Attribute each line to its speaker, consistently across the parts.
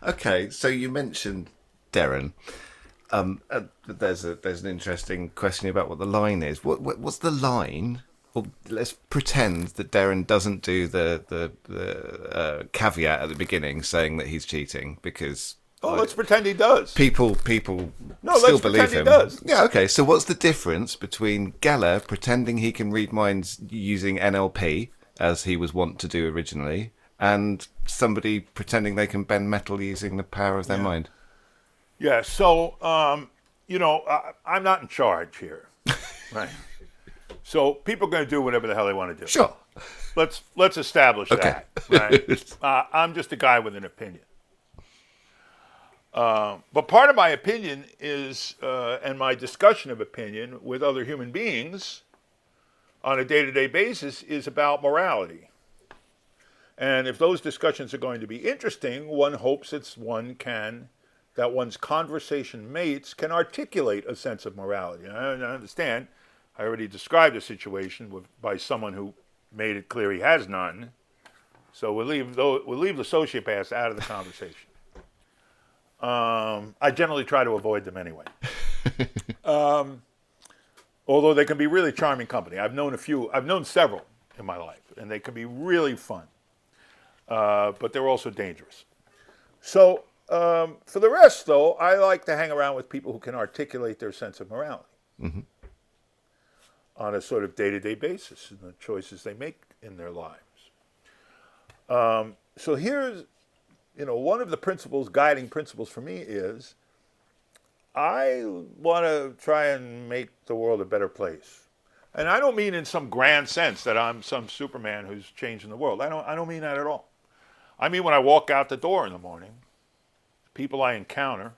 Speaker 1: Okay, so you mentioned Darren. There's an interesting question about what the line is. What's the line? Well, let's pretend that Darren doesn't do the caveat at the beginning saying that he's cheating because
Speaker 2: Oh, let's pretend he does.
Speaker 1: people
Speaker 2: No,
Speaker 1: still
Speaker 2: let's
Speaker 1: believe
Speaker 2: pretend he
Speaker 1: him.
Speaker 2: does.
Speaker 1: Yeah, okay. So what's the difference between Geller pretending he can read minds using NLP, as he was wont to do originally, and somebody pretending they can bend metal using the power of their
Speaker 2: Yeah.
Speaker 1: mind?
Speaker 2: Yeah. So, I'm not in charge here, right? So people are going to do whatever the hell they want to do.
Speaker 1: Sure.
Speaker 2: Let's establish
Speaker 1: Okay.
Speaker 2: that, right? I'm just a guy with an opinion. But part of my opinion is, and my discussion of opinion with other human beings on a day-to-day basis is about morality. And if those discussions are going to be interesting, one hopes that one's conversation mates can articulate a sense of morality. And I understand, I already described a situation by someone who made it clear he has none. So we'll leave the sociopaths out of the conversation. I generally try to avoid them anyway. Although they can be really charming company. I've known several in my life, and they can be really fun. But they're also dangerous. So for the rest, though, I like to hang around with people who can articulate their sense of morality on a sort of day-to-day basis in the choices they make in their lives. So here's, one of the guiding principles for me is I want to try and make the world a better place. And I don't mean in some grand sense that I'm some Superman who's changing the world. I don't mean that at all. I mean when I walk out the door in the morning, people I encounter,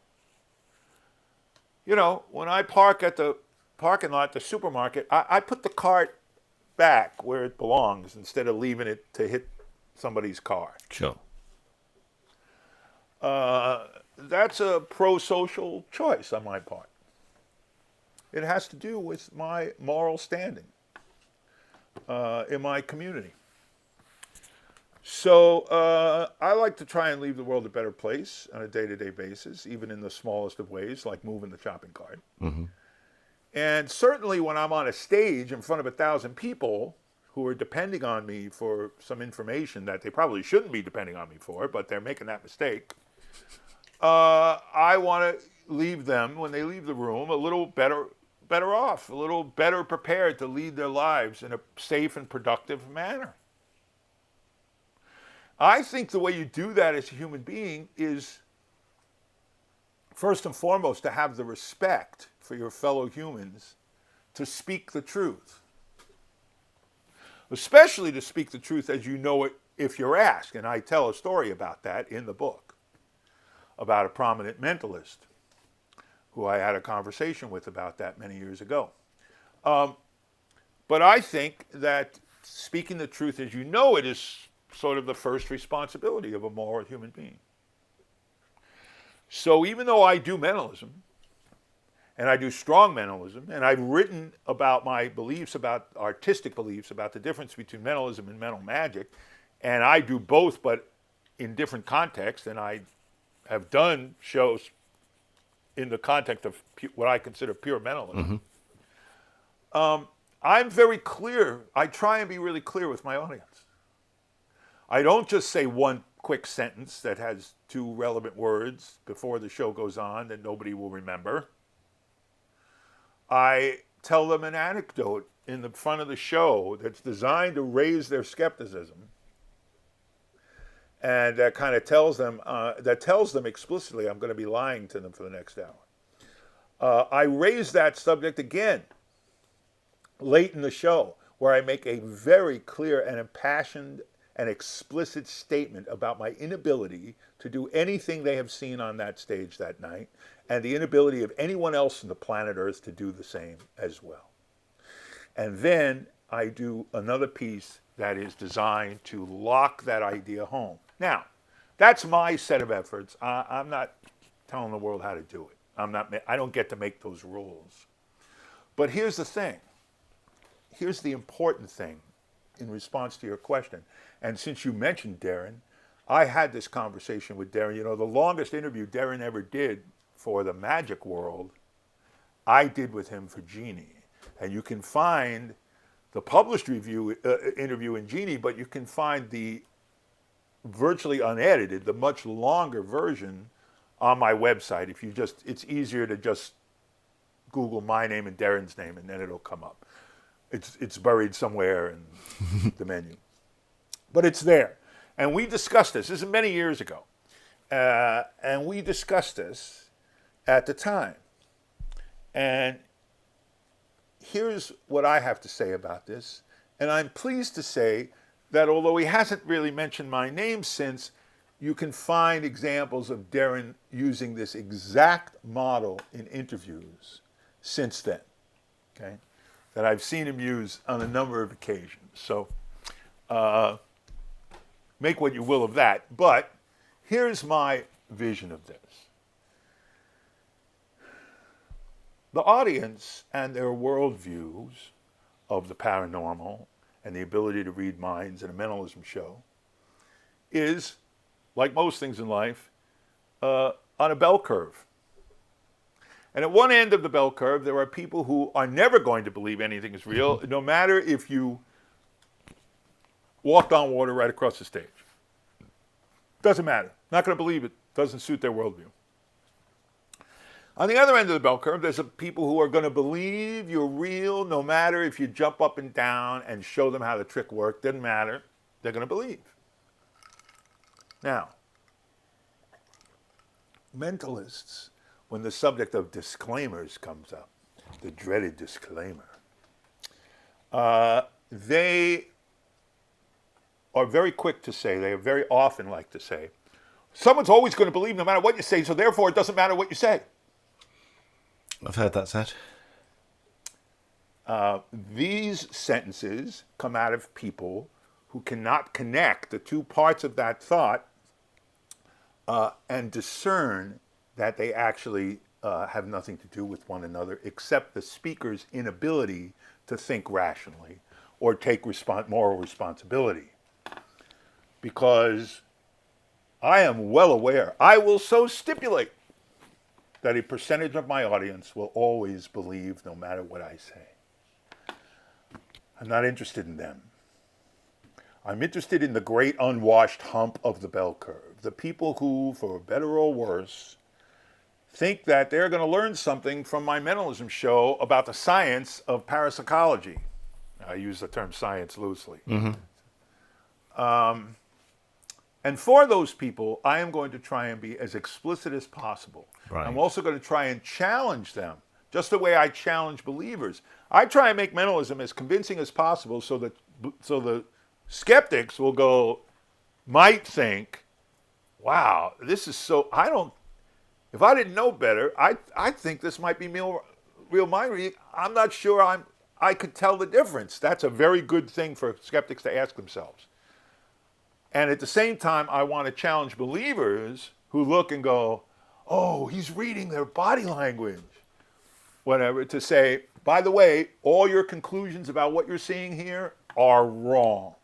Speaker 2: when I park at the parking lot, the supermarket, I put the cart back where it belongs instead of leaving it to hit somebody's car.
Speaker 1: Sure.
Speaker 2: That's a pro-social choice on my part. It has to do with my moral standing in my community. So I like to try and leave the world a better place on a day-to-day basis, even in the smallest of ways, like moving the shopping cart.
Speaker 1: Mm-hmm.
Speaker 2: And certainly when I'm on a stage in front of 1,000 people who are depending on me for some information that they probably shouldn't be depending on me for, but they're making that mistake, I want to leave them, when they leave the room, a little better off, a little better prepared to lead their lives in a safe and productive manner. I think the way you do that as a human being is, first and foremost, to have the respect for your fellow humans to speak the truth. Especially to speak the truth as you know it if you're asked. And I tell a story about that in the book, about a prominent mentalist who I had a conversation with about that many years ago. But I think that speaking the truth as you know it is sort of the first responsibility of a moral human being. So even though I do mentalism, and I do strong mentalism, and I've written about my beliefs, about artistic beliefs, about the difference between mentalism and mental magic, and I do both, but in different contexts, and I have done shows in the context of what I consider pure mentalism. I'm very clear. I try and be really clear with my audience. I don't just say one quick sentence that has 2 relevant words before the show goes on that nobody will remember. I tell them an anecdote in the front of the show that's designed to raise their skepticism, and that kind of tells them explicitly I'm going to be lying to them for the next hour. I raise that subject again late in the show, where I make a very clear and impassioned and explicit statement about my inability to do anything they have seen on that stage that night, and the inability of anyone else on the planet Earth to do the same as well. And then I do another piece that is designed to lock that idea home. Now, that's my set of efforts. I'm not telling the world how to do it. I don't get to make those rules. But here's the thing. Here's the important thing in response to your question. And since you mentioned Darren, I had this conversation with Darren. You know, the longest interview Darren ever did for the Magic World, I did with him for Genie. And you can find the published interview in Genie, but you can find the virtually unedited, the much longer version on my website. If you just, it's easier to just Google my name and Darren's name, and then it'll come up. It's buried somewhere in the menu. But it's there. And we discussed this. This is many years ago. And we discussed this at the time. And here's what I have to say about this. And I'm pleased to say that although he hasn't really mentioned my name since, you can find examples of Darren using this exact model in interviews since then, okay, that I've seen him use on a number of occasions. So make what you will of that. But here's my vision of this. The audience and their worldviews of the paranormal and the ability to read minds in a mentalism show is, like most things in life, on a bell curve. And at one end of the bell curve, there are people who are never going to believe anything is real, no matter if you walked on water right across the stage. Doesn't matter. Not going to believe it. Doesn't suit their worldview. On the other end of the bell curve, there's people who are going to believe you're real no matter if you jump up and down and show them how the trick worked. Doesn't matter. They're going to believe. Now, mentalists, when the subject of disclaimers comes up, the dreaded disclaimer, they are very quick to say, they very often like to say, someone's always going to believe no matter what you say, so therefore it doesn't matter what you say.
Speaker 1: I've heard that said.
Speaker 2: These sentences come out of people who cannot connect the two parts of that thought and discern that they actually have nothing to do with one another except the speaker's inability to think rationally or take moral responsibility. Because I am well aware, I will so stipulate that a percentage of my audience will always believe no matter what I say. I'm not interested in them. I'm interested in the great unwashed hump of the bell curve. The people who, for better or worse, think that they're going to learn something from my mentalism show about the science of parapsychology. I use the term science loosely. Mm-hmm. And for those people, I am going to try and be as explicit as possible.
Speaker 1: Right.
Speaker 2: I'm also going to try and challenge them, just the way I challenge believers. I try and make mentalism as convincing as possible so that the skeptics might think, wow, this is so, if I didn't know better, I think this might be real mind reading. I'm not sure I could tell the difference. That's a very good thing for skeptics to ask themselves. And at the same time, I want to challenge believers who look and go, oh, he's reading their body language, whatever, to say, by the way, all your conclusions about what you're seeing here are wrong.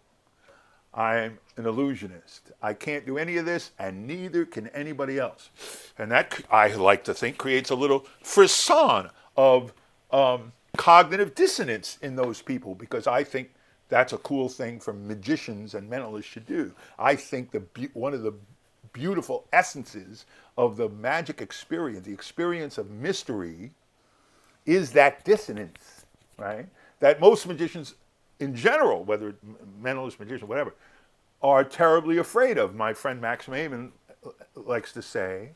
Speaker 2: I'm an illusionist. I can't do any of this, and neither can anybody else. And that, I like to think, creates a little frisson of cognitive dissonance in those people, because I think that's a cool thing for magicians and mentalists to do. I think one of the beautiful essences of the magic experience, the experience of mystery, is that dissonance, right? That most magicians in general, whether mentalist, magician, whatever, are terribly afraid of. My friend Max Maimon likes to say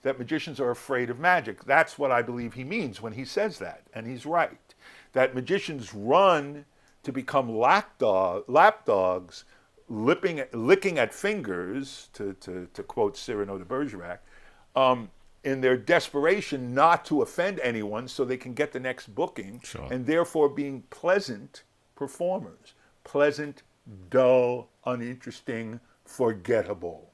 Speaker 2: that magicians are afraid of magic. That's what I believe he means when he says that, and he's right. That magicians run to become lapdogs, licking at fingers, to quote Cyrano de Bergerac, in their desperation not to offend anyone so they can get the next booking,
Speaker 1: sure. And
Speaker 2: therefore being pleasant performers. Pleasant, dull, uninteresting, forgettable,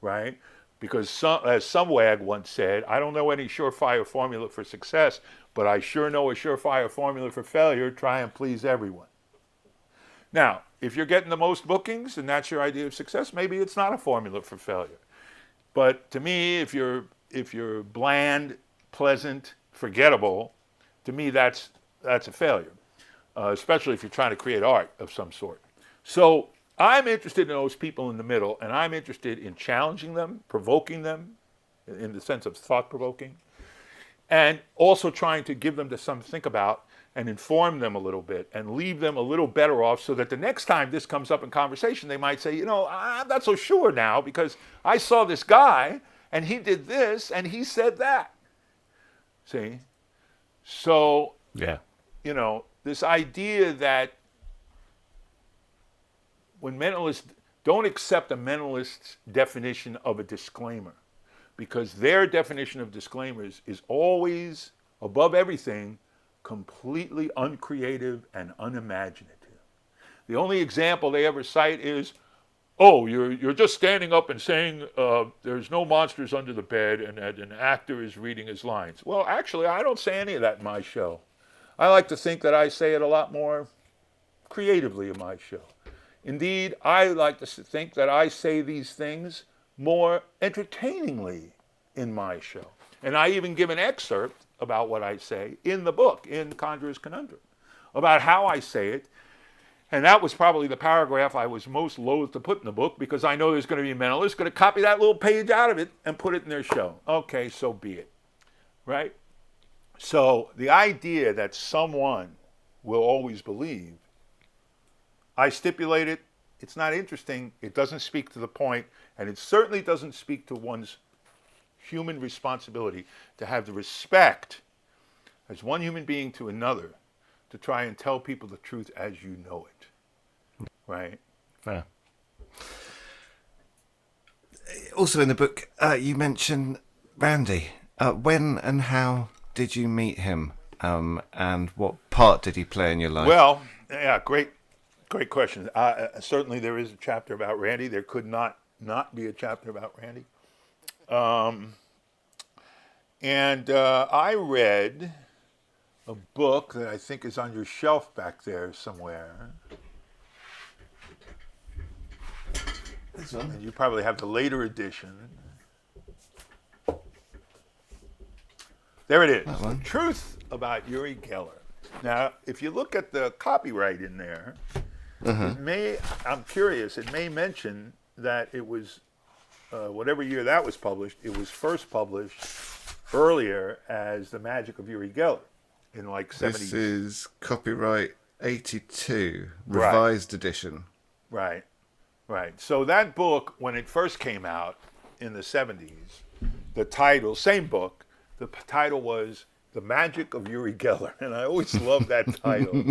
Speaker 2: right? Because as some wag once said, I don't know any surefire formula for success, but I sure know a surefire formula for failure. Try and please everyone. Now, if you're getting the most bookings and that's your idea of success, maybe it's not a formula for failure. But to me, if you're bland, pleasant, forgettable, to me that's a failure, especially if you're trying to create art of some sort. So I'm interested in those people in the middle, and I'm interested in challenging them, provoking them, in the sense of thought-provoking, and also trying to give them to some think about and inform them a little bit and leave them a little better off so that the next time this comes up in conversation, they might say, you know, I'm not so sure now because I saw this guy and he did this and he said that. See? So,
Speaker 1: Yeah.
Speaker 2: you know, this idea that when mentalists don't accept a mentalist's definition of a disclaimer, because their definition of disclaimers is always, above everything, completely uncreative and unimaginative. The only example they ever cite is, oh, you're just standing up and saying there's no monsters under the bed and that an actor is reading his lines. Well, actually, I don't say any of that in my show. I like to think that I say it a lot more creatively in my show. Indeed, I like to think that I say these things more entertainingly in my show. And I even give an excerpt about what I say in the book, in Conjurer's Conundrum, about how I say it. And that was probably the paragraph I was most loath to put in the book because I know there's going to be a mentalist going to copy that little page out of it and put it in their show. Okay, so be it. Right? So the idea that someone will always believe, I stipulate it, it's not interesting, it doesn't speak to the point, and it certainly doesn't speak to one's human responsibility to have the respect as one human being to another to try and tell people the truth as you know it. Right?
Speaker 1: Yeah. Also in the book, you mention Randy. When and how did you meet him? And what part did he play in your life?
Speaker 2: Well, yeah, great question. Certainly there is a chapter about Randy. There could not be a chapter about Randy. And I read a book that I think is on your shelf back there somewhere.
Speaker 1: This one.
Speaker 2: And you probably have the later edition. There it is.
Speaker 1: That one.
Speaker 2: The Truth About Uri Geller. Now, if you look at the copyright in there, I'm curious, it may mention that it was, whatever year that was published, it was first published earlier as The Magic of Uri Geller in like 70s.
Speaker 1: This is copyright 82, revised edition.
Speaker 2: Right. So that book, when it first came out in the 70s, the title, same book, the title was The Magic of Uri Geller. And I always loved that title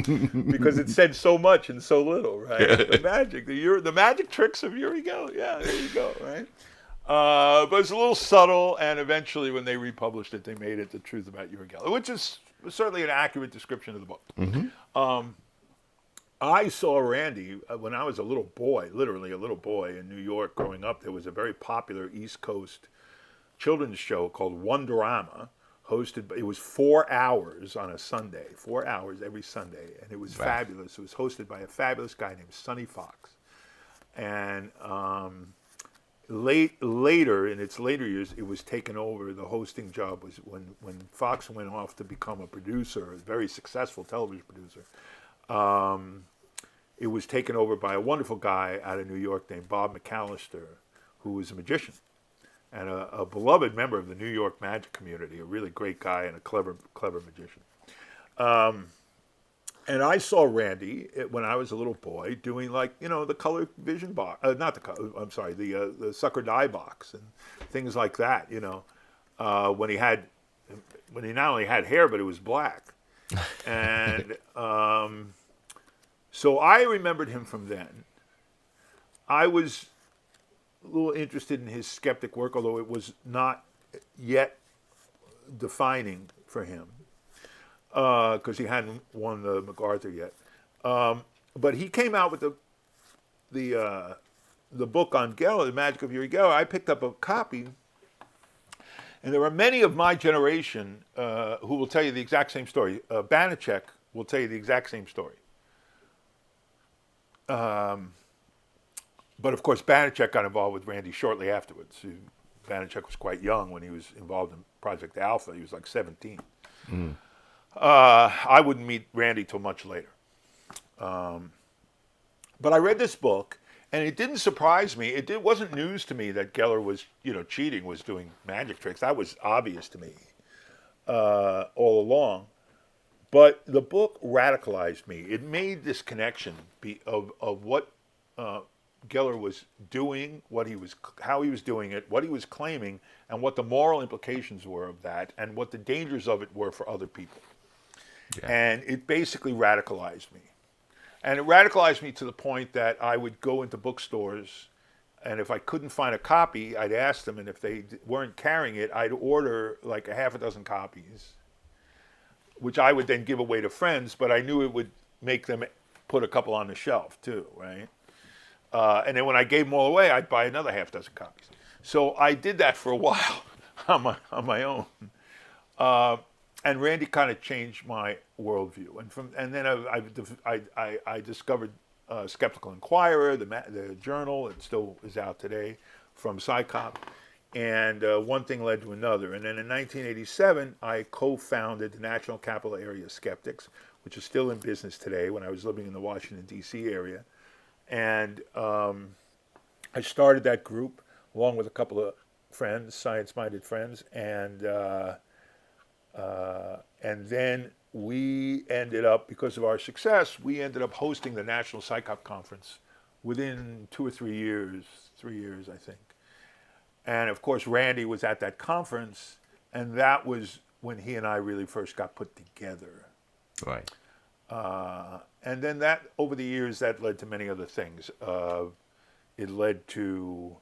Speaker 2: because it said so much and so little, right? The magic tricks of Uri Geller. Yeah, there you go, right? But it's a little subtle, and eventually when they republished it, they made it The Truth About Uri Geller, which is certainly an accurate description of the book. Mm-hmm. I saw Randy when I was a little boy, literally a little boy in New York growing up. There was a very popular East Coast children's show called Wonderama, it was 4 hours on a Sunday, 4 hours every Sunday, and it was fabulous. It was hosted by a fabulous guy named Sonny Fox. And later, in its later years, it was taken over. The hosting job was when Fox went off to become a producer, a very successful television producer. It was taken over by a wonderful guy out of New York named Bob McAllister, who was a magician and a beloved member of the New York magic community, a really great guy and a clever magician. And I saw Randy when I was a little boy doing the color vision box, the sucker die box and things like that. When he not only had hair but it was black, and so I remembered him from then. I was a little interested in his skeptic work, although it was not yet defining for him. Because he hadn't won the MacArthur yet, but he came out with the book on Geller, The Magic of Uri Geller. I picked up a copy, and there are many of my generation who will tell you the exact same story. Banachek will tell you the exact same story. But of course, Banachek got involved with Randy shortly afterwards. Banachek was quite young when he was involved in Project Alpha. He was like 17. I wouldn't meet Randy till much later. But I read this book, and it didn't surprise me. It wasn't news to me that Geller was, cheating, was doing magic tricks. That was obvious to me all along. But the book radicalized me. It made this connection of what Geller was doing, how he was doing it, what he was claiming, and what the moral implications were of that, and what the dangers of it were for other people. Yeah. And it basically radicalized me. And it radicalized me to the point that I would go into bookstores, and if I couldn't find a copy, I'd ask them, and if they weren't carrying it, I'd order like a half a dozen copies, which I would then give away to friends, but I knew it would make them put a couple on the shelf too, right? And then when I gave them all away, I'd buy another half dozen copies. So I did that for a while on my own. And Randy kind of changed my worldview. And then I discovered Skeptical Inquirer, the journal. It still is out today, from Psychop. And one thing led to another. And then in 1987, I co-founded the National Capital Area Skeptics, which is still in business today, when I was living in the Washington, D.C. area. And I started that group along with a couple of friends, science-minded friends, and then we ended up, because of our success, we ended up hosting the National Psychop Conference within 2 or 3 years, 3 years, I think. And of course, Randy was at that conference, and that was when he and I really first got put together.
Speaker 1: Right.
Speaker 2: And then that, over the years, that led to many other things. It led to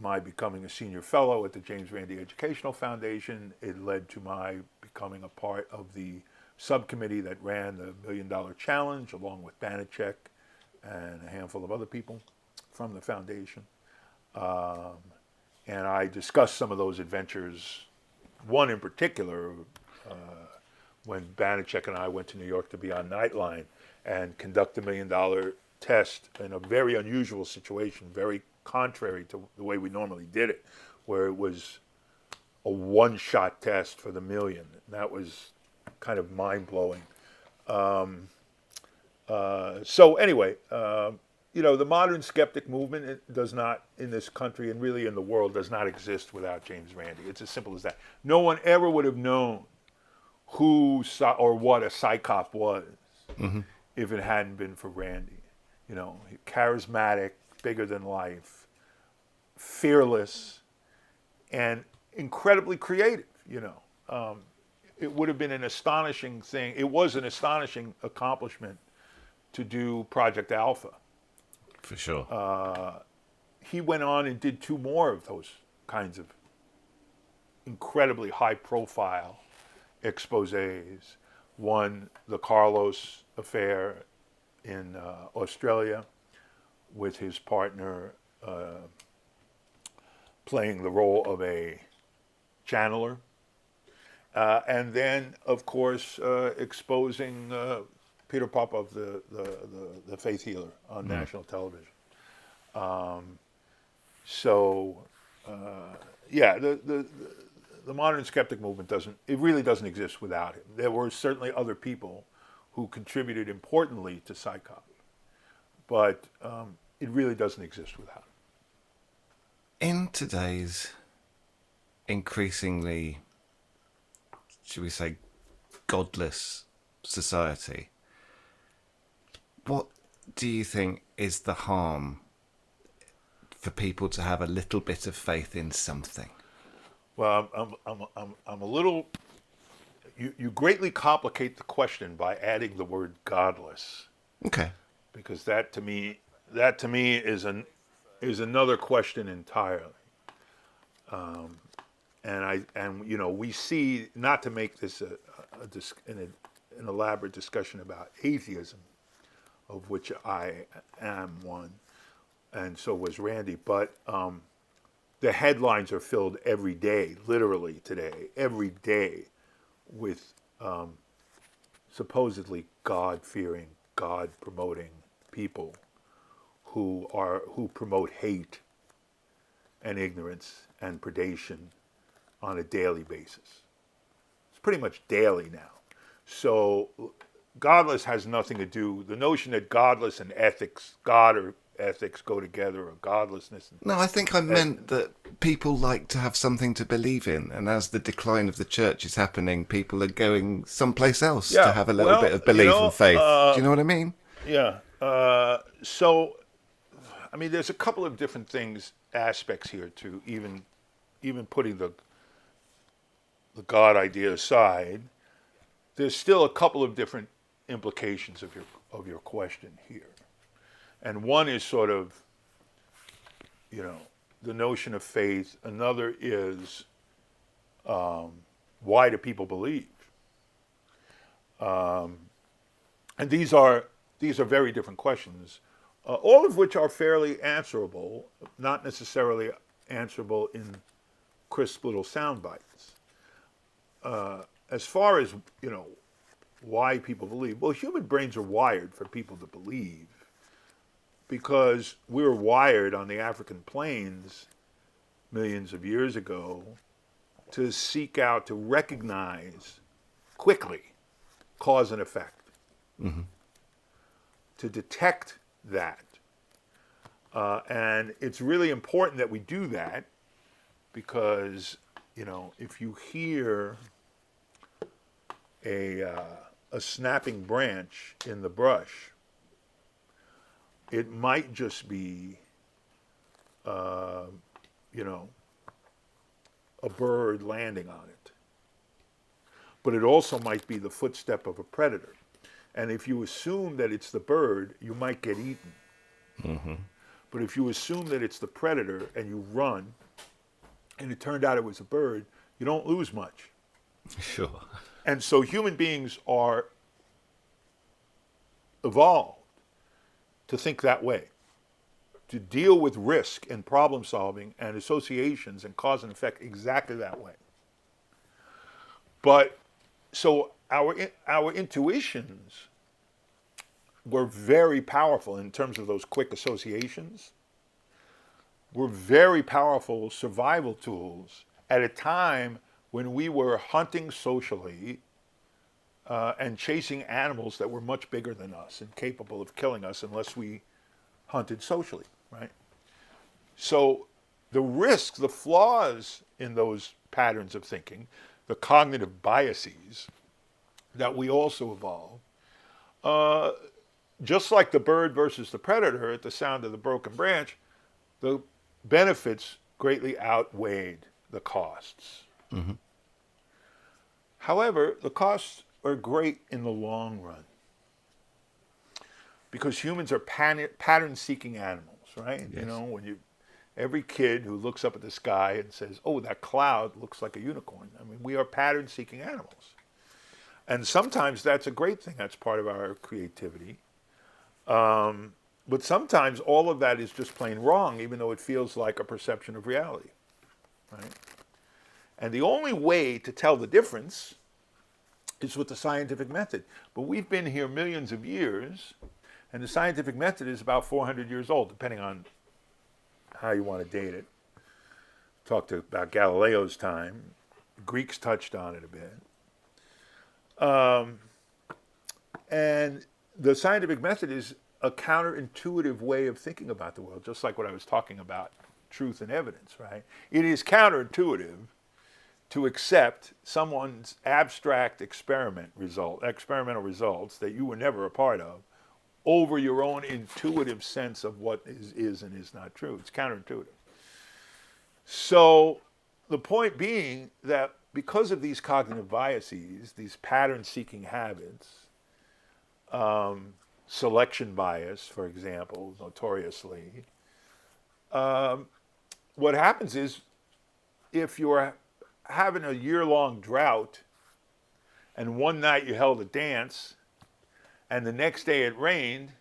Speaker 2: my becoming a senior fellow at the James Randi Educational Foundation. It led to my becoming a part of the subcommittee that ran the $1 Million Challenge, along with Banachek and a handful of other people from the foundation. And I discussed some of those adventures, one in particular, when Banachek and I went to New York to be on Nightline and conduct the $1 Million test in a very unusual situation, very contrary to the way we normally did it, where it was a one-shot test for the million. And that was kind of mind-blowing. So anyway, the modern skeptic movement, it does not, in this country and really in the world, does not exist without James Randi. It's as simple as that. No one ever would have known who or what a psychop was if it hadn't been for Randy. Charismatic, bigger than life, fearless, and incredibly creative. It would have been an astonishing thing. It was an astonishing accomplishment to do Project Alpha.
Speaker 1: For sure.
Speaker 2: He went on and did 2 more of those kinds of incredibly high-profile exposés. One, the Carlos affair in Australia, with his partner playing the role of a channeler. And then, of course, exposing Peter Popov, the faith healer, on national television. The modern skeptic movement really doesn't exist without him. There were certainly other people who contributed importantly to Psychop, but it really doesn't exist without him.
Speaker 1: In today's increasingly, should we say, godless society, what do you think is the harm for people to have a little bit of faith in something?
Speaker 2: Well, I'm a little. You greatly complicate the question by adding the word godless. Okay. Because that to me is another question entirely. We see, not to make this an elaborate discussion about atheism, of which I am one, and so was Randy, but the headlines are filled every day, literally today, every day, with supposedly God-fearing, God-promoting people who promote hate and ignorance and predation on a daily basis. It's pretty much daily now. So godless has nothing to do. The notion that godless and ethics, God or ethics go together, or godlessness.
Speaker 1: No, I think I meant that people like to have something to believe in, and as the decline of the church is happening, people are going someplace else to have a little bit of belief and faith. Do you know what I mean?
Speaker 2: Yeah. So, I mean, there's a couple of different aspects here to even putting the God idea aside. There's still a couple of different implications of your question here. And one is sort of, the notion of faith. Another is, why do people believe? And these are very different questions, all of which are fairly answerable, not necessarily answerable in crisp little sound bites. As far as, why people believe, well, human brains are wired for people to believe, because we were wired on the African plains millions of years ago to seek out, to recognize quickly cause and effect, to detect that. And it's really important that we do that, because, if you hear a snapping branch in the brush, it might just be, a bird landing on it. But it also might be the footstep of a predator. And if you assume that it's the bird, you might get eaten.
Speaker 1: Mm-hmm.
Speaker 2: But if you assume that it's the predator and you run, and it turned out it was a bird, you don't lose much.
Speaker 1: Sure.
Speaker 2: And so human beings are evolved to think that way, to deal with risk and problem solving and associations and cause and effect exactly that way. But so our intuitions were very powerful in terms of those quick associations, were very powerful survival tools at a time when we were hunting socially and chasing animals that were much bigger than us and capable of killing us unless we hunted socially, right? So the risks, the flaws in those patterns of thinking, the cognitive biases that we also evolve, just like the bird versus the predator at the sound of the broken branch, the benefits greatly outweighed the costs.
Speaker 1: Mm-hmm.
Speaker 2: However, the costs are great in the long run, because humans are pattern-seeking animals, right?
Speaker 1: Yes.
Speaker 2: Every kid who looks up at the sky and says, "Oh, that cloud looks like a unicorn." I mean, we are pattern-seeking animals, and sometimes that's a great thing. That's part of our creativity. But sometimes all of that is just plain wrong, even though it feels like a perception of reality, right? And the only way to tell the difference is with the scientific method. But we've been here millions of years, and the scientific method is about 400 years old, depending on how you want to date it. Talked about Galileo's time. The Greeks touched on it a bit. And the scientific method is a counterintuitive way of thinking about the world, just like what I was talking about, truth and evidence, right? It is counterintuitive to accept someone's abstract experimental results that you were never a part of, over your own intuitive sense of what is and is not true. It's counterintuitive. So the point being that because of these cognitive biases, these pattern-seeking habits, selection bias, for example, notoriously, what happens is, if you're having a year-long drought and one night you held a dance and the next day it rained,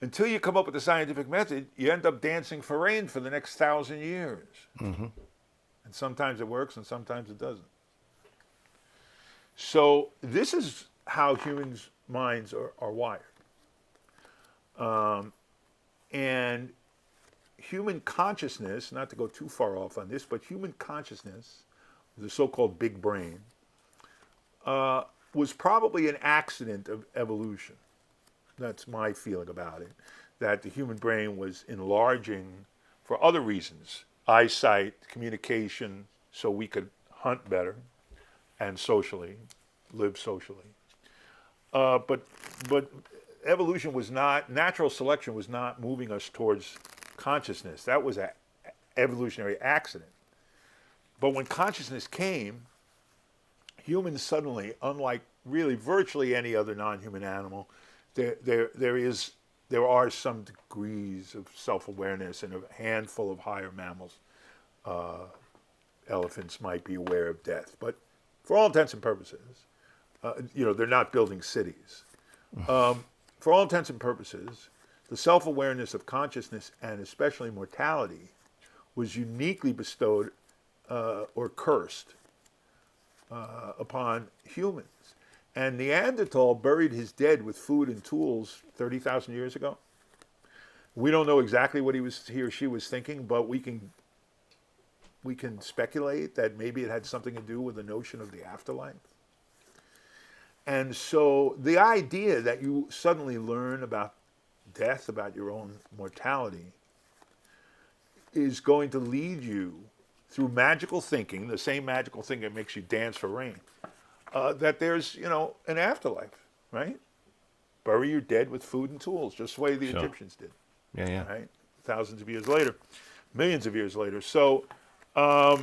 Speaker 2: until you come up with the scientific method, you end up dancing for rain for the next 1,000 years.
Speaker 1: Mm-hmm.
Speaker 2: And sometimes it works and sometimes it doesn't. So this is how humans minds are wired. And human consciousness, not to go too far off on this, but human consciousness, the so-called big brain, was probably an accident of evolution. That's my feeling about it, that the human brain was enlarging for other reasons, eyesight, communication, so we could hunt better and socially, live socially. But evolution was not, natural selection was not moving us towards consciousness. That was an evolutionary accident. But when consciousness came, humans suddenly, unlike really virtually any other non-human animal, there are some degrees of self-awareness in a handful of higher mammals. Elephants might be aware of death, but for all intents and purposes, they're not building cities. For all intents and purposes, the self-awareness of consciousness and especially mortality was uniquely bestowed or cursed upon humans. And Neanderthal buried his dead with food and tools 30,000 years ago. We don't know exactly what he or she was thinking, but we can speculate that maybe it had something to do with the notion of the afterlife. And so the idea that you suddenly learn about death, about your own mortality, is going to lead you through magical thinking, the same magical thing that makes you dance for rain, that there's, an afterlife, right? Bury your dead with food and tools, just the way the Egyptians did.
Speaker 1: Yeah.
Speaker 2: Right? Thousands of years later, millions of years later. So we're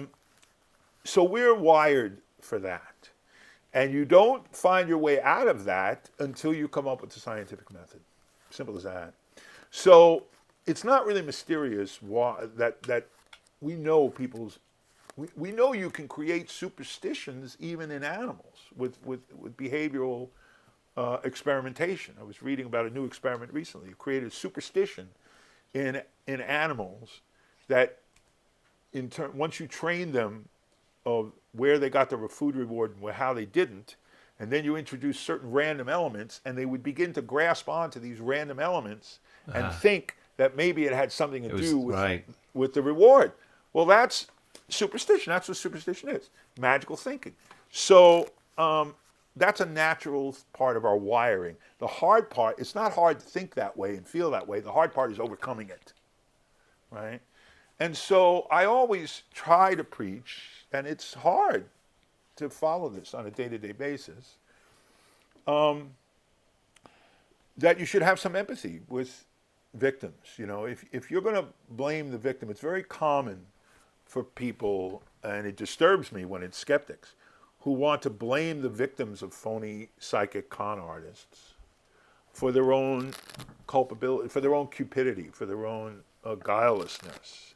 Speaker 2: wired for that. And you don't find your way out of that until you come up with the scientific method. Simple as that. So it's not really mysterious that we know we know you can create superstitions even in animals with behavioral experimentation. I was reading about a new experiment recently. It created superstition in animals that once you train them of where they got their food reward and how they didn't, and then you introduce certain random elements, and they would begin to grasp onto these random elements and think that maybe it had something to do with the reward. Well, that's superstition. That's what superstition is, magical thinking. So that's a natural part of our wiring. The hard part, it's not hard to think that way and feel that way. The hard part is overcoming it, right? And so I always try to preach, and it's hard to follow this on a day-to-day basis, that you should have some empathy with victims. If you're going to blame the victim, it's very common for people, and it disturbs me when it's skeptics, who want to blame the victims of phony psychic con artists for their own culpability, for their own cupidity, for their own guilelessness.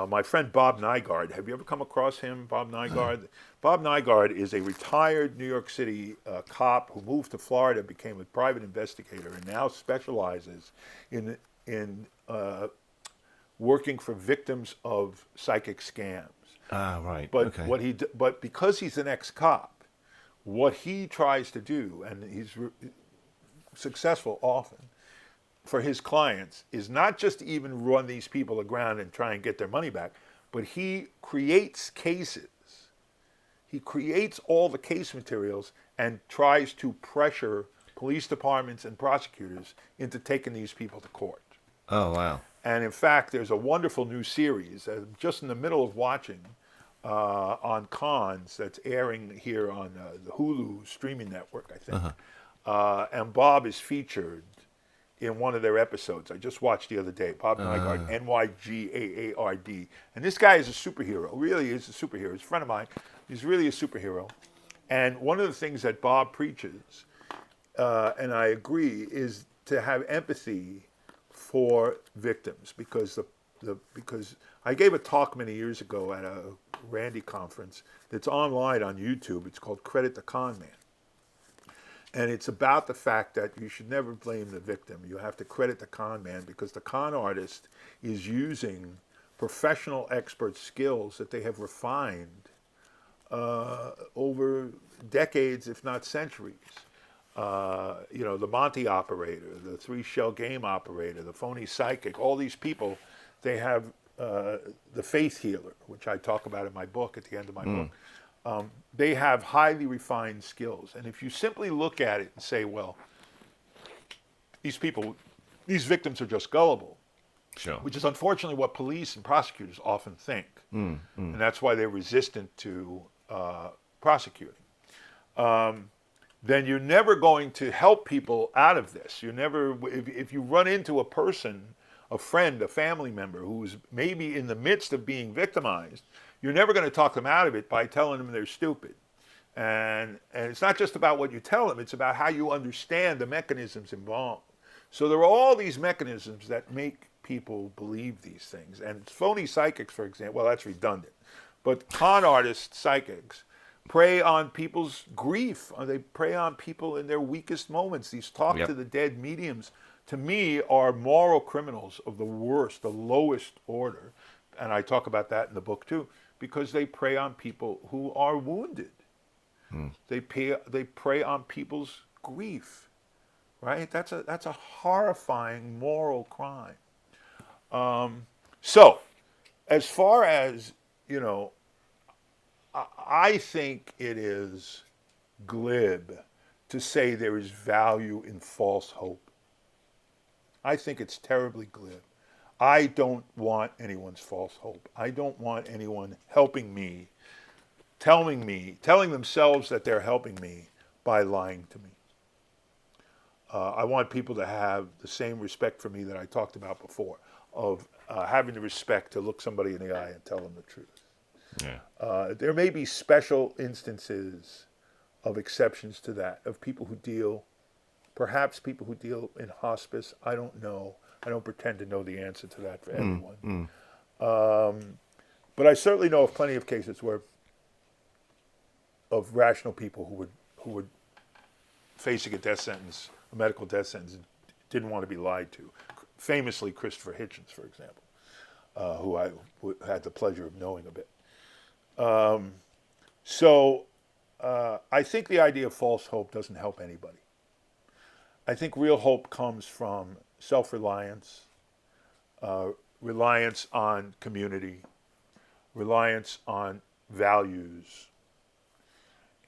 Speaker 2: My friend Bob Nygard, have you ever come across him, Bob Nygard? Bob Nygard is a retired New York City cop who moved to Florida, became a private investigator, and now specializes in working for victims of psychic scams.
Speaker 1: Right.
Speaker 2: But
Speaker 1: okay.
Speaker 2: but because he's an ex-cop, what he tries to do, and he's successful often, for his clients is not just to even run these people aground and try and get their money back, but he creates cases. He creates all the case materials and tries to pressure police departments and prosecutors into taking these people to court.
Speaker 1: Oh, wow.
Speaker 2: And in fact, there's a wonderful new series, just in the middle of watching, on cons that's airing here on the Hulu streaming network, I think. And Bob is featured in one of their episodes. I just watched the other day. Bob Nygard, N-Y-G-A-A-R-D. And this guy is a superhero, really is a superhero. He's a friend of mine. He's really a superhero. And one of the things that Bob preaches, and I agree, is to have empathy for victims, because because I gave a talk many years ago at a Randy conference that's online on YouTube. It's called Credit the Con Man. And it's about the fact that you should never blame the victim. You have to credit the con man, because the con artist is using professional expert skills that they have refined over decades, if not centuries, the Monty operator, the three-shell game operator, the phony psychic, all these people, they have the faith healer, which I talk about in my book at the end of my book. They have highly refined skills. And if you simply look at it and say, well, these victims are just gullible,
Speaker 1: Sure.
Speaker 2: which is unfortunately what police and prosecutors often think. And that's why they're resistant to prosecuting. Then you're never going to help people out of this. If you run into a person, a friend, a family member who's maybe in the midst of being victimized, you're never going to talk them out of it by telling them they're stupid. And it's not just about what you tell them, it's about how you understand the mechanisms involved. So there are all these mechanisms that make people believe these things. And phony psychics, for example, well, that's redundant, but con artist psychics prey on people's grief. They prey on people in their weakest moments. These talk to the dead mediums, to me, are moral criminals of the worst, the lowest order. And I talk about that in the book too, because they prey on people who are wounded. They prey on people's grief, right? That's a horrifying moral crime. So, as far as, I think it is glib to say there is value in false hope. I think it's terribly glib. I don't want anyone's false hope. I don't want anyone helping me, telling themselves that they're helping me by lying to me. I want people to have the same respect for me that I talked about before, of having the respect to look somebody in the eye and tell them the truth. Yeah. There may be special instances of exceptions to that, of people who deal in hospice. I don't know. I don't pretend to know the answer to that for everyone. But I certainly know of plenty of cases of rational people who would facing a death sentence, a medical death sentence, and didn't want to be lied to. Famously, Christopher Hitchens, for example, who I had the pleasure of knowing a bit. So I think the idea of false hope doesn't help anybody. I think real hope comes from self-reliance, reliance on community, reliance on values.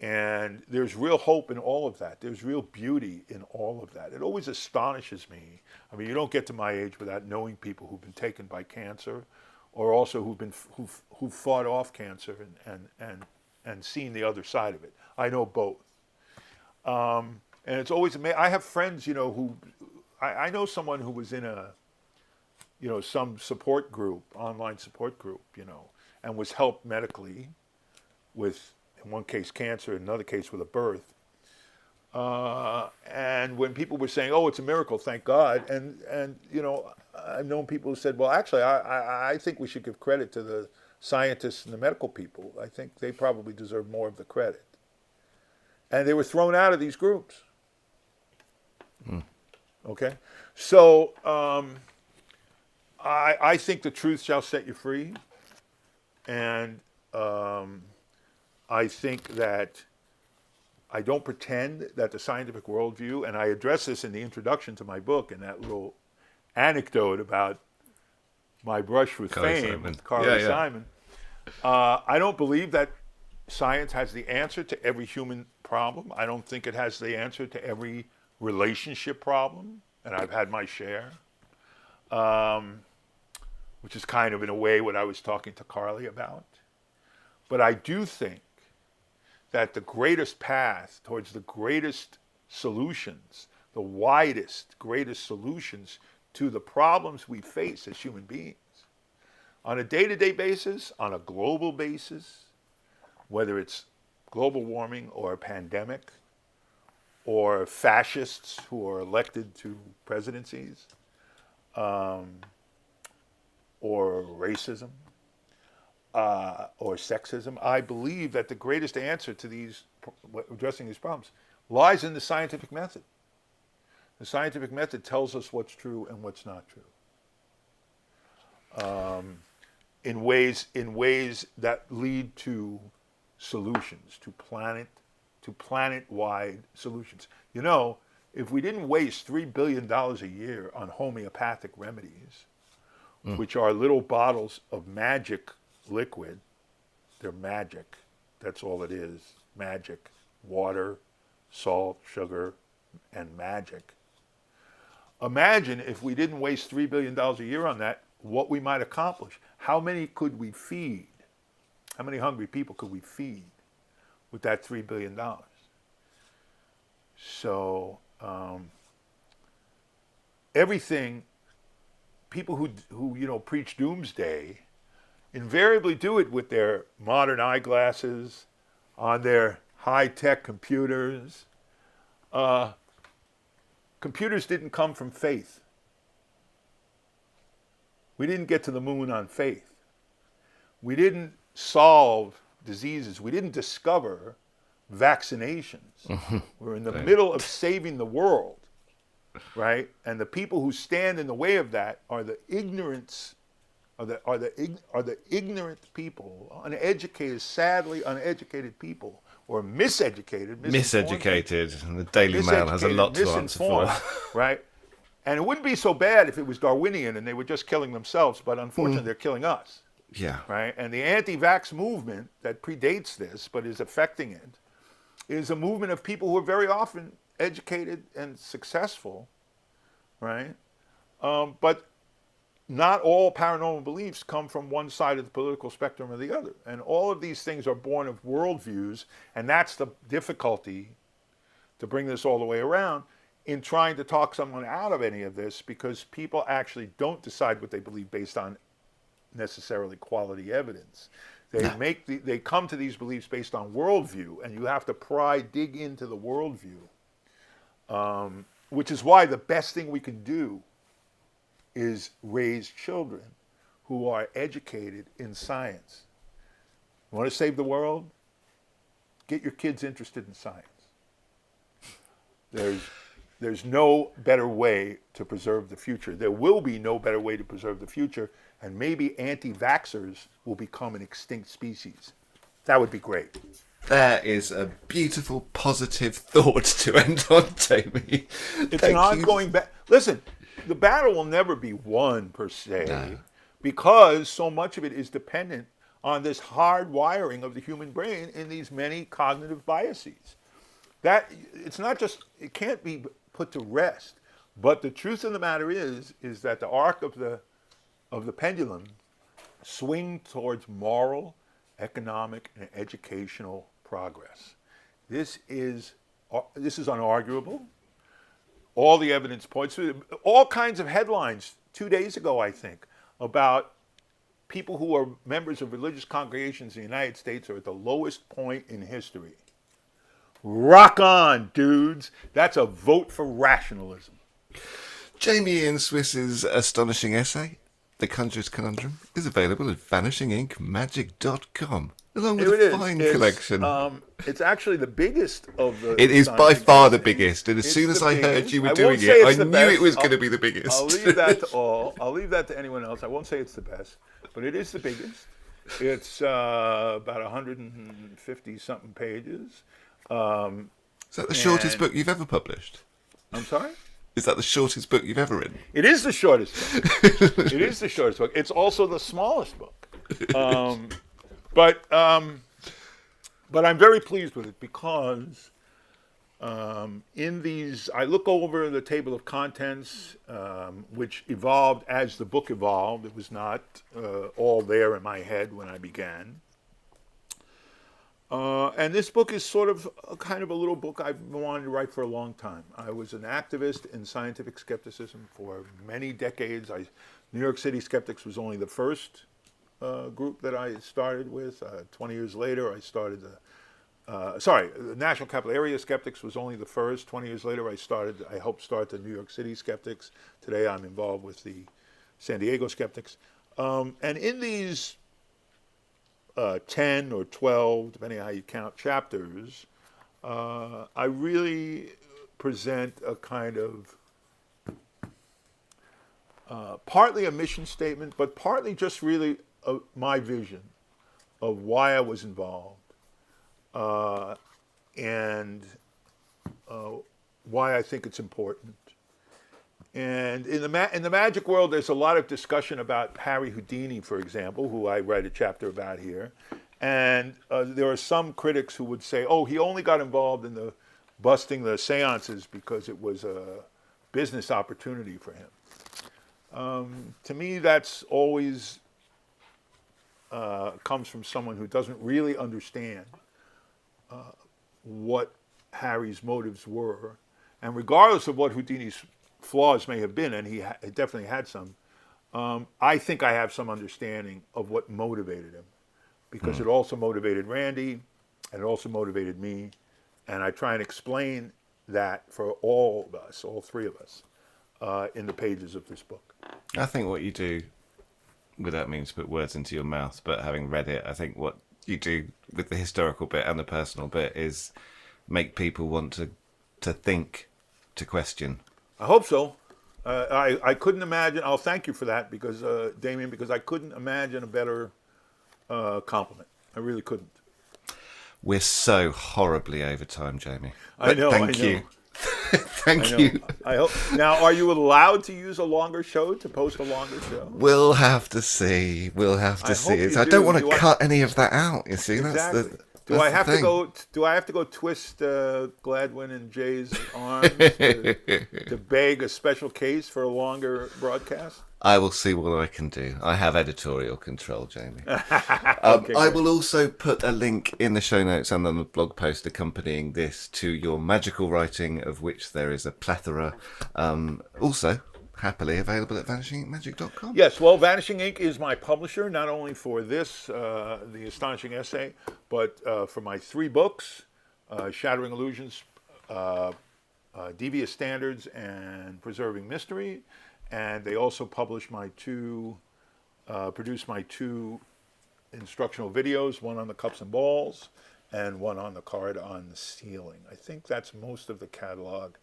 Speaker 2: And there's real hope in all of that. There's real beauty in all of that. It always astonishes me. I mean, you don't get to my age without knowing people who've been taken by cancer, or also who've fought off cancer and seen the other side of it. I know both. And it's always amazing. I have friends, who I know someone who was in some support group, online support group, and was helped medically with, in one case, cancer, in another case with a birth. And when people were saying, "Oh, it's a miracle, thank God," and I've known people who said, "Well, actually, I think we should give credit to the scientists and the medical people. I think they probably deserve more of the credit." And they were thrown out of these groups. Okay, so I think the truth shall set you free, and I think that I don't pretend that the scientific worldview, and I address this in the introduction to my book, in that little anecdote about my brush with fame with Carly Simon. I don't believe that science has the answer to every human problem. I don't think it has the answer to every relationship problem, and I've had my share, which is kind of, in a way, what I was talking to Carly about. But I do think that the greatest path towards the greatest solutions, the widest, greatest solutions to the problems we face as human beings, on a day-to-day basis, on a global basis, whether it's global warming or a pandemic, or fascists who are elected to presidencies, or racism, or sexism. I believe that the greatest answer to addressing these problems lies in the scientific method. The scientific method tells us what's true and what's not true, in ways that lead to solutions, to planet to planet-wide solutions. You know, if we didn't waste $3 billion a year on homeopathic remedies, which are little bottles of magic liquid, they're magic. That's all it is. Magic. Water, salt, sugar, and magic. Imagine if we didn't waste $3 billion a year on that, what we might accomplish. How many could we feed? How many hungry people could we feed with that $3 billion? So everything, people who preach doomsday invariably do it with their modern eyeglasses, on their high-tech computers. Computers didn't come from faith. We didn't get to the moon on faith. We didn't solve diseases. We didn't discover vaccinations. We're in the middle of saving the world, right? And the people who stand in the way of that are the ignorant people, uneducated, sadly uneducated people, or miseducated.
Speaker 1: And the Daily Mail has a lot to answer for.
Speaker 2: Right? And it wouldn't be so bad if it was Darwinian and they were just killing themselves, but unfortunately they're killing us.
Speaker 1: Yeah.
Speaker 2: Right? And the anti-vax movement that predates this, but is affecting it, is a movement of people who are very often educated and successful, right? But not all paranormal beliefs come from one side of the political spectrum or the other. And all of these things are born of worldviews, and that's the difficulty, to bring this all the way around, in trying to talk someone out of any of this, because people actually don't decide what they believe based on necessarily quality evidence. They come to these beliefs based on worldview, and you have to dig into the worldview, which is why the best thing we can do is raise children who are educated in science. You want to save the world? Get your kids interested in science. There's no better way to preserve the future. There will be no better way to preserve the future, and maybe anti-vaxxers will become an extinct species. That would be great.
Speaker 1: There is a beautiful, positive thought to end on, Jamy.
Speaker 2: It's an ongoing battle. Listen, the battle will never be won, per se, because so much of it is dependent on this hard wiring of the human brain in these many cognitive biases. That it's not just, it can't be put to rest. But the truth of the matter is that the arc of the pendulum swing towards moral, economic, and educational progress. This is unarguable. All the evidence points to it. All kinds of headlines 2 days ago, I think, about people who are members of religious congregations in the United States are at the lowest point in history. Rock on, dudes. That's a vote for rationalism.
Speaker 1: Jamy Ian Swiss's astonishing essay, The Conjurer's Conundrum, is available at vanishingincmagic.com, along with a fine collection.
Speaker 2: It's actually the biggest of the...
Speaker 1: It is by far the biggest, and as soon as I heard you were doing it, I knew it was going to be the biggest.
Speaker 2: I'll leave that to all. I'll leave that to anyone else. I won't say it's the best, but it is the biggest. It's about 150-something pages.
Speaker 1: Is that the shortest book you've ever published?
Speaker 2: I'm sorry?
Speaker 1: Is that the shortest book you've ever written?
Speaker 2: It is the shortest book. It is the shortest book. It's also the smallest book. But I'm very pleased with it because in these, I look over the table of contents, which evolved as the book evolved. It was not all there in my head when I began. And this book is sort of a kind of a little book I've wanted to write for a long time. I was an activist in scientific skepticism for many decades. New York City Skeptics was only the first group that I started with. 20 years later, I started the National Capital Area Skeptics was only the first. 20 years later, I helped start the New York City Skeptics. Today, I'm involved with the San Diego Skeptics. And in these 10 or 12, depending on how you count, chapters, I really present a kind of partly a mission statement, but partly just really my vision of why I was involved and why I think it's important. And in the magic world, there's a lot of discussion about Harry Houdini, for example, who I write a chapter about here. And there are some critics who would say, oh, he only got involved in the busting the seances because it was a business opportunity for him. To me, that's always comes from someone who doesn't really understand what Harry's motives were. And regardless of what Houdini's flaws may have been, and he definitely had some, I think I have some understanding of what motivated him, because it also motivated Randy, and it also motivated me, and I try and explain that for all of us, all three of us, in the pages of this book.
Speaker 1: I think what you do, without meaning to put words into your mouth, but having read it, I think what you do with the historical bit and the personal bit is make people want to think, to question.
Speaker 2: I hope so. I couldn't imagine. I'll thank you for that, because Damien, because I couldn't imagine a better compliment. I really couldn't.
Speaker 1: We're so horribly over time, Jamie.
Speaker 2: I know.
Speaker 1: Thank you. Thank you.
Speaker 2: I hope. Now, are you allowed to use a longer show, to post a longer show?
Speaker 1: We'll have to see. We'll have to see. I don't want to cut any of that out. You see,
Speaker 2: exactly.
Speaker 1: that's the.
Speaker 2: Do I have to go? Do I have to go twist Gladwin and Jay's arms to beg a special case for a longer broadcast?
Speaker 1: I will see what I can do. I have editorial control, Jamie.
Speaker 2: Okay,
Speaker 1: I will also put a link in the show notes and on the blog post accompanying this to your magical writing, of which there is a plethora. Also, happily available at vanishingincmagic.com.
Speaker 2: Yes, well, Vanishing Inc. is my publisher, not only for this, the astonishing essay, but for my 3 books, Shattering Illusions, Devious Standards, and Preserving Mystery. And they also publish produce my 2 instructional videos, one on the cups and balls, and one on the card on the ceiling. I think that's most of the catalog.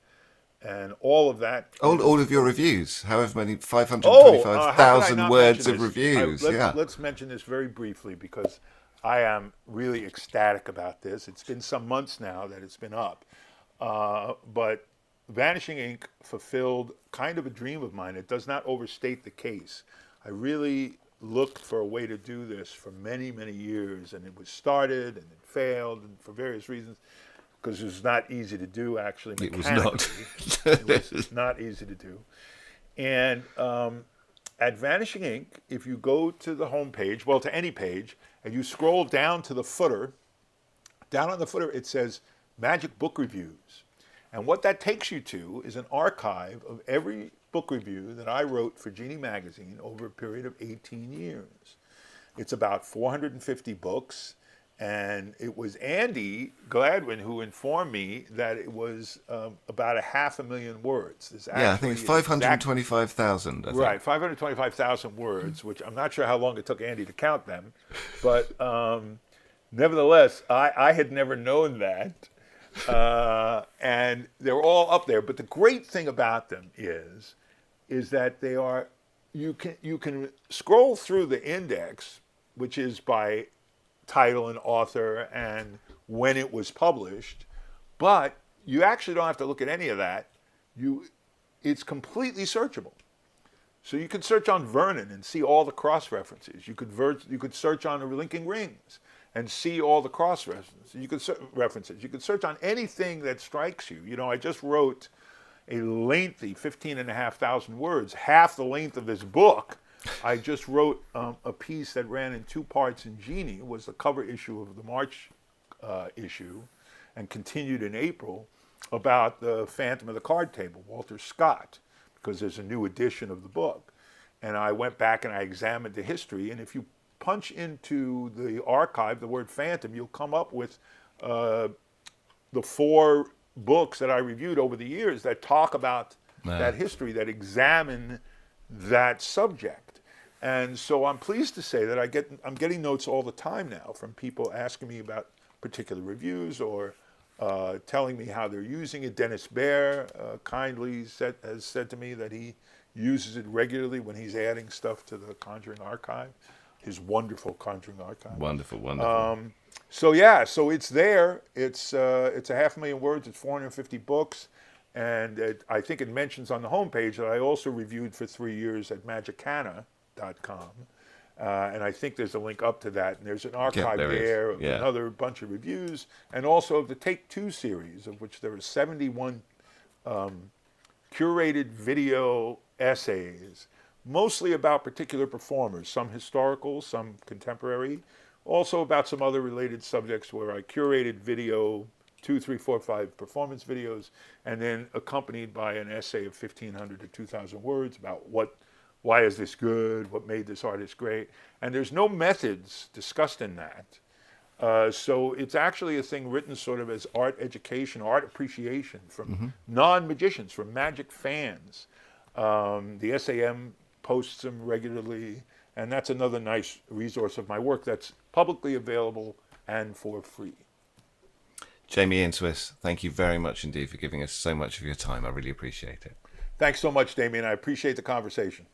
Speaker 2: And all of that.
Speaker 1: All of your reviews, however many, 525,000 words of reviews.
Speaker 2: Let's mention this very briefly, because I am really ecstatic about this. It's been some months now that it's been up. But Vanishing Inc. fulfilled kind of a dream of mine. It does not overstate the case. I really looked for a way to do this for many, many years, and it was started and it failed, and for various reasons. Because it was not easy to do, actually, mechanically. It was not easy to do. And at Vanishing Inc., if you go to the homepage, well, to any page, and you scroll down to the footer, down on the footer it says Magic Book Reviews. And what that takes you to is an archive of every book review that I wrote for Genie Magazine over a period of 18 years. It's about 450 books. And it was Andy Gladwin who informed me that it was about 500,000 words.
Speaker 1: I think it's 525,000.
Speaker 2: Right, 525,000 words, which I'm not sure how long it took Andy to count them. But nevertheless, I had never known that. And they're all up there. But the great thing about them is that they are, you can scroll through the index, which is by title and author and when it was published, but you actually don't have to look at any of that. It's completely searchable. So you could search on Vernon and see all the cross references. You could search on the Linking Rings and see all the cross references. You could search on anything that strikes you. You know, I just wrote a lengthy 15,500 words, half the length of this book. I just wrote a piece that ran in 2 parts in Genie. It was the cover issue of the March issue, and continued in April, about the Phantom of the Card Table, Walter Scott, because there's a new edition of the book. And I went back and I examined the history, and if you punch into the archive the word Phantom, you'll come up with the 4 books that I reviewed over the years that talk about that history, that examine that subject. And so I'm pleased to say that I'm getting notes all the time now from people asking me about particular reviews, or telling me how they're using it. Dennis Baer kindly has said to me that he uses it regularly when he's adding stuff to the Conjuring archive. his wonderful Conjuring Archive.
Speaker 1: Wonderful, wonderful.
Speaker 2: So yeah, so it's there. It's a 500,000 words. It's 450 books, and I think it mentions on the homepage that I also reviewed for 3 years at magicana.com. And I think there's a link up to that. And there's an archive there of another bunch of reviews, and also of the Take Two series, of which there are 71 curated video essays, mostly about particular performers, some historical, some contemporary, also about some other related subjects where I curated video, 2, 3, 4, 5 performance videos, and then accompanied by an essay of 1,500 to 2,000 words about why is this good, what made this artist great. And there's no methods discussed in that. So it's actually a thing written sort of as art education, art appreciation from non-magicians, from magic fans. The SAM posts them regularly, and that's another nice resource of my work that's publicly available and for free.
Speaker 1: Jamy in Swiss, thank you very much indeed for giving us so much of your time. I really appreciate it.
Speaker 2: Thanks so much, Damien. I appreciate the conversation.